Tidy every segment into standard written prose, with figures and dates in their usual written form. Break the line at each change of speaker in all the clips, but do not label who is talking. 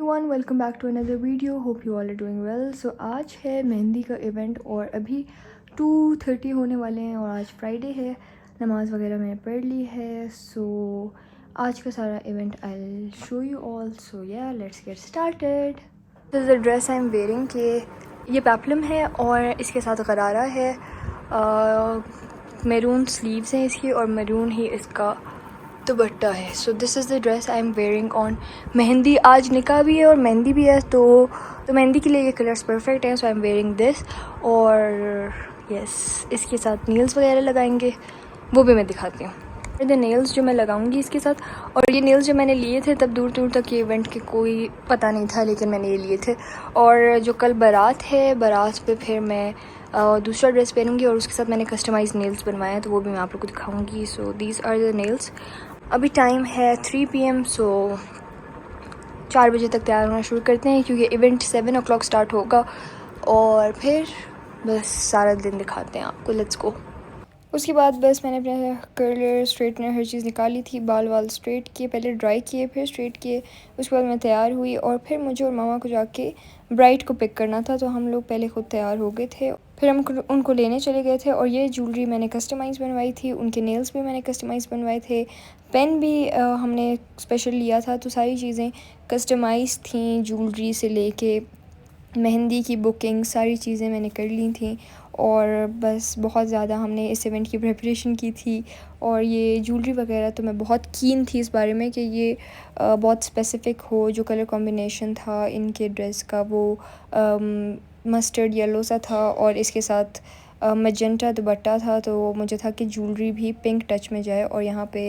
everyone, welcome back to another video. Hope you all are doing well. So आज है मेहंदी का event और अभी 2:30 होने वाले हैं और आज फ्राइडे है. नमाज़ वगैरह मैंने पढ़ ली है. सो आज का सारा event I'll show you all. So yeah, let's get started. This is the dress I'm wearing कि ये पेप्लम है और इसके साथ गरारा है. मैरून स्लीव्स हैं इसकी और मैरून ही इसका दुपट्टा है. So this is the dress I am wearing on mehndi. आज निकाह भी है और मेहंदी भी है, तो मेहंदी के लिए ये कलर्स परफेक्ट हैं. सो आई एम वेयरिंग दिस और यस इसके साथ नेल्स वगैरह लगाएंगे, वो भी मैं दिखाती हूँ. द नेल्स जो मैं लगाऊंगी इसके साथ, और ये नेल्स जो मैंने लिए थे तब दूर दूर तक ये इवेंट के कोई पता नहीं था, लेकिन मैंने ये लिए थे. और जो कल बारात है, बारात पे फिर मैं दूसरा ड्रेस पहनूंगी और उसके साथ मैंने कस्टमाइज नेल्स बनवाए हैं, तो वो भी मैं आप लोग को दिखाऊंगी. So these are the nails. अभी टाइम है 3 PM. सो 4 बजे तक तैयार होना शुरू करते हैं क्योंकि इवेंट 7 o'clock स्टार्ट होगा और फिर बस सारा दिन दिखाते हैं आपको. Let's go. उसके बाद बस मैंने अपने कर्लर, स्ट्रेटनर, हर चीज़ निकाली थी. बाल स्ट्रेट किए, पहले ड्राई किए फिर स्ट्रेट किए. उसके बाद मैं तैयार हुई और फिर मुझे और मामा को जाके ब्राइड को पिक करना था, तो हम लोग पहले ख़ुद तैयार हो गए थे. फिर हम उनको लेने चले गए थे और ये ज्वेलरी मैंने कस्टमाइज़ बनवाई थी. उनके नेल्स भी मैंने कस्टमाइज़ बनवाए थे. पेन भी हमने स्पेशल लिया था. तो सारी चीज़ें कस्टमाइज़ थी. ज्वेलरी से लेके मेहंदी की बुकिंग सारी चीज़ें मैंने कर ली थी. और बस बहुत ज़्यादा हमने इस इवेंट की प्रिपरेशन की थी. और ये ज्वेलरी वगैरह तो मैं बहुत कीन थी इस बारे में कि ये बहुत स्पेसिफ़िक हो. जो कलर कॉम्बिनेशन था इनके ड्रेस का वो मस्टर्ड येलो सा था और इसके साथ मजेंटा दुपट्टा था, तो मुझे था कि ज्वेलरी भी पिंक टच में जाए. और यहाँ पे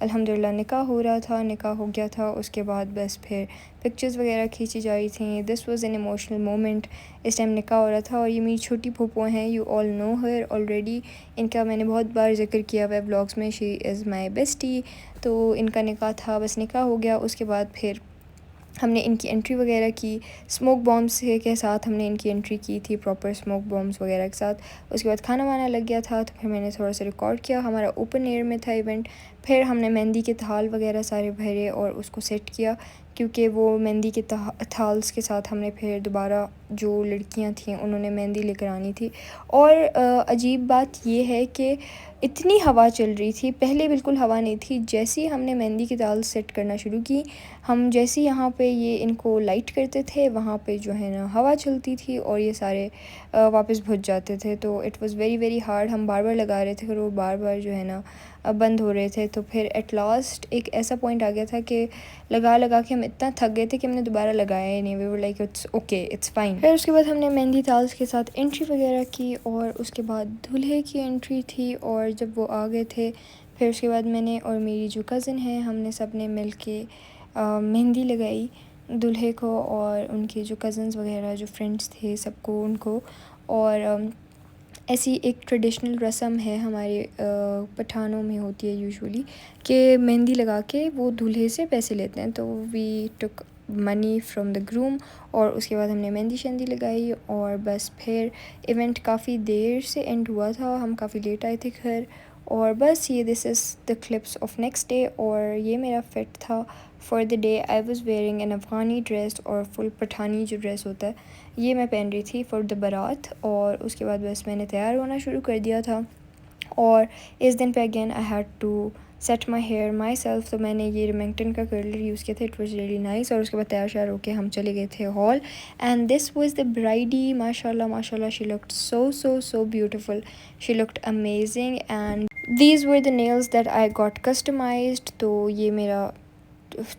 अल्हम्दुलिल्लाह निकाह हो रहा था, निकाह हो गया था. उसके बाद बस फिर पिक्चर्स वगैरह खींची जा रही थी. This was an emotional moment. इस टाइम निकाह हो रहा था और ये मेरी छोटी फूफो हैं. You all know her already. इनका मैंने बहुत बार जिक्र किया हुआ है व्लॉग्स में. She is my bestie. तो इनका निकाह था, बस निकाह हो गया. उसके बाद फिर हमने इनकी एंट्री वगैरह की. स्मोक बॉम्ब्स के साथ हमने इनकी एंट्री की थी, प्रॉपर स्मोक बॉम्ब्स वगैरह के साथ. उसके बाद खाना वाना लग गया था, तो फिर मैंने थोड़ा सा रिकॉर्ड किया. हमारा ओपन एयर में था इवेंट. फिर हमने मेहंदी के थाल वगैरह सारे भरे और उसको सेट किया, क्योंकि वो मेहंदी के थाल्स के साथ हमने फिर दोबारा जो लड़कियां थीं उन्होंने मेहंदी लेकर आनी थी. और अजीब बात ये है कि इतनी हवा चल रही थी. पहले बिल्कुल हवा नहीं थी. जैसे ही हमने मेहंदी की ताल सेट करना शुरू की, हम जैसे यहाँ पे ये इनको लाइट करते थे, वहाँ पे जो है ना हवा चलती थी और ये सारे वापस बुझ जाते थे. तो it was very very hard. हम बार बार लगा रहे थे और वो बार बार जो है ना बंद हो रहे थे. तो फिर एट लास्ट एक ऐसा पॉइंट आ गया था कि लगा के हम इतना थक गए थे कि हमने दोबारा लगाया ही नहीं. We were like it's okay, it's fine. फिर उसके बाद हमने मेहंदी ताल्स के साथ एंट्री वगैरह की और उसके बाद दूल्हे की एंट्री थी. और जब वो आ गए थे, फिर उसके बाद मैंने और मेरी जो कज़न है, हमने सब ने मिल के मेहंदी लगाई दूल्हे को और उनके जो कज़न्स वगैरह जो फ्रेंड्स थे सबको, उनको. और ऐसी एक ट्रेडिशनल रस्म है हमारे पठानों में होती है यूजुअली कि मेहंदी लगा के वो दूल्हे से पैसे लेते हैं. तो we took money from the groom और उसके बाद हमने मेहंदी शंदी लगाई और बस फिर इवेंट काफ़ी देर से एंड हुआ था. हम काफ़ी लेट आए थे घर. और बस ये this is the clips of next day. और ये मेरा फिट था for the day. I was wearing N Afghani dress और फुल पठानी जो ड्रेस होता है ये मैं पहन रही थी फॉर द बारात. और उसके बाद बस मैंने तैयार होना शुरू कर दिया था. और इस दिन पे again I had to set my hair myself. तो मैंने ये रिमेंगटन का कर्लर यूज़ किया था. It was really nice. और उसके बाद तैयार शार होकर हम चले गए थे hall. And this was the bride. माशाल्लाह माशाल्लाह, she looked so beautiful. She looked amazing. And these were the nails that I got customized. तो ये मेरा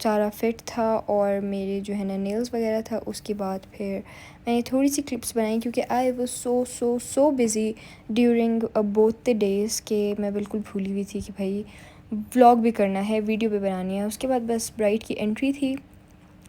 सारा फिट था और मेरे जो है ना नेल्स वगैरह था. उसके बाद फिर मैंने थोड़ी सी क्लिप्स बनाई क्योंकि I was so busy during both the days के मैं बिल्कुल भूली हुई थी कि भाई व्लॉग भी करना है, वीडियो भी बनानी है. उसके बाद बस ब्राइड की एंट्री थी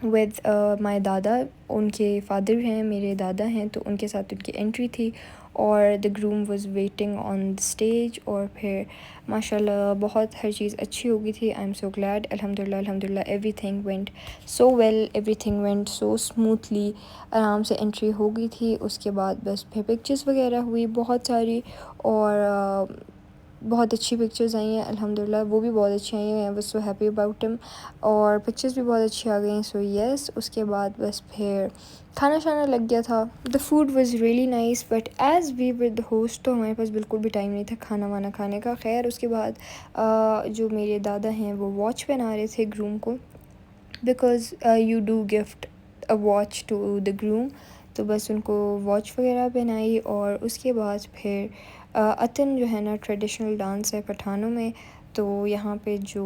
विद माय दादा. उनके फादर हैं, मेरे दादा हैं, तो उनके साथ उनकी एंट्री थी. और the groom was waiting on the stage. और फिर माशाल्लाह बहुत हर चीज़ अच्छी हो गई थी. I am so glad. अल्हम्दुलिल्लाह everything went so well, everything went so smoothly. आराम से एंट्री हो गई थी. उसके बाद बस फिर पिक्चर्स वगैरह हुई बहुत सारी. और بہت اچھی پکچرز آئی ہیں الحمدللہ, وہ بھی بہت اچھی آئی ہیں. I was so happy about ہم, اور پکچرز بھی بہت اچھی آ گئی ہیں. سو یس, اس کے بعد بس پھر کھانا شانا لگ گیا تھا. The food was really nice, but as we were the host تو ہمارے پاس بالکل بھی ٹائم نہیں تھا کھانا وانا کھانے کا. خیر اس کے بعد جو میرے دادا ہیں وہ واچ پہنا رہے تھے گروم کو, because you do gift a watch to the groom. تو بس ان کو واچ وغیرہ پہنائی, اور اس کے بعد پھر اتن جو ہے نا ٹریڈیشنل ڈانس ہے پٹھانوں میں, تو یہاں پہ جو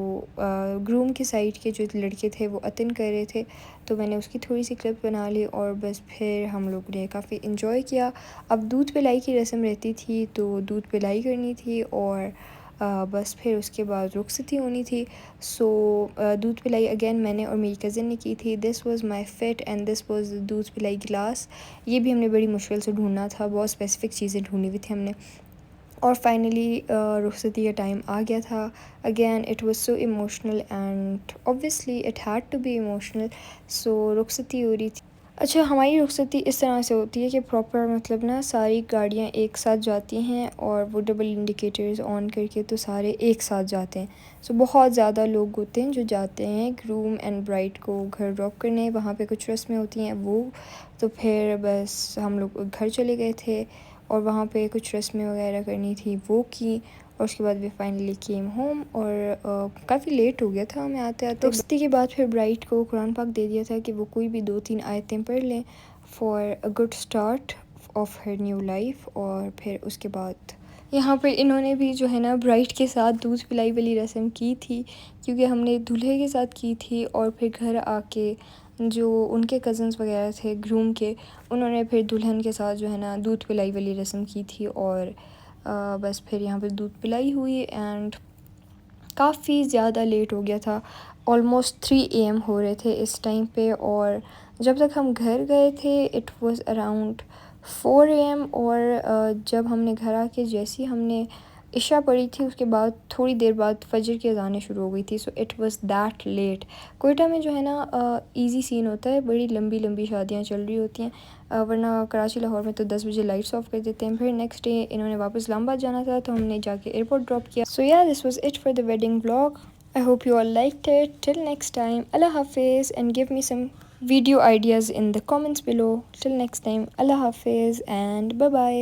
گروم کی سائڈ کے جو لڑکے تھے وہ اتن کر رہے تھے, تو میں نے اس کی تھوڑی سی کلپ بنا لی, اور بس پھر ہم لوگ نے کافی انجوائے کیا. اب دودھ پلائی کی رسم رہتی تھی, تو دودھ پلائی کرنی تھی, اور بس پھر اس کے بعد رخصتی ہونی تھی. سو دودھ پلائی اگین میں نے اور میری کزن نے کی تھی. This was my fit and this was دودھ پلائی گلاس. یہ بھی ہم نے بڑی مشکل سے ڈھونڈنا تھا, بہت اسپیسیفک چیزیں ڈھونڈی ہوئی تھی ہم نے, اور فائنلی رخصتی کا ٹائم آ گیا تھا. Again it was so emotional and obviously it had to be emotional. So رخصتی ہو رہی تھی. اچھا, ہماری رخصتی اس طرح سے ہوتی ہے کہ پراپر مطلب نا ساری گاڑیاں ایک ساتھ جاتی ہیں, اور وہ ڈبل انڈیکیٹرز آن کر کے تو سارے ایک ساتھ جاتے ہیں. سو بہت زیادہ لوگ ہوتے ہیں جو جاتے ہیں گروم اینڈ برائڈ کو گھر ڈراپ کرنے. وہاں پہ کچھ رسمیں ہوتی ہیں وہ, تو پھر بس ہم لوگ گھر چلے گئے تھے, اور وہاں پہ کچھ رسمیں وغیرہ کرنی تھی وہ کی, اور اس کے بعد وی فائنلی کیم ہوم. اور کافی لیٹ ہو گیا تھا ہمیں آتے آتے. رخصتی کے بعد پھر برائڈ کو قرآن پاک دے دیا تھا کہ وہ کوئی بھی 2-3 آیتیں پڑھ لیں for a good start of her new life. اور پھر اس کے بعد یہاں پہ انہوں نے بھی جو ہے نا برائڈ کے ساتھ دودھ پلائی والی رسم کی تھی, کیونکہ ہم نے دولہے کے ساتھ کی تھی, اور پھر گھر آ کے جو ان کے کزنس وغیرہ تھے گروم کے, انہوں نے پھر دلہن کے ساتھ جو ہے نا دودھ پلائی والی رسم کی تھی. اور بس پھر یہاں پہ دودھ پلائی ہوئی, اینڈ کافی زیادہ لیٹ ہو گیا تھا. آلموسٹ 3 AM ہو رہے تھے اس ٹائم پہ, اور جب تک ہم گھر گئے تھے اٹ واز اراؤنڈ 4 AM. اور جب ہم نے گھر آ کے جیسی ہم نے عشاء پڑھی تھی, اس کے بعد تھوڑی دیر بعد فجر کی اذانیں شروع ہو گئی تھی. So it was that late. Quetta میں جو ہے نا ایزی سین ہوتا ہے, بڑی لمبی لمبی شادیاں چل رہی ہوتی ہیں, ورنہ کراچی لاہور میں تو 10 بجے لائٹس آف کر دیتے ہیں. پھر نیکسٹ ڈے انہوں نے واپس اسلام آباد جانا تھا, تو ہم نے جا کے ایئرپورٹ ڈراپ کیا. سو یا this was it for the wedding vlog. I hope you all liked it. Till next time, Allah Hafiz, and give me some video ideas in the comments below. Till next time, Allah Hafiz and bye bye.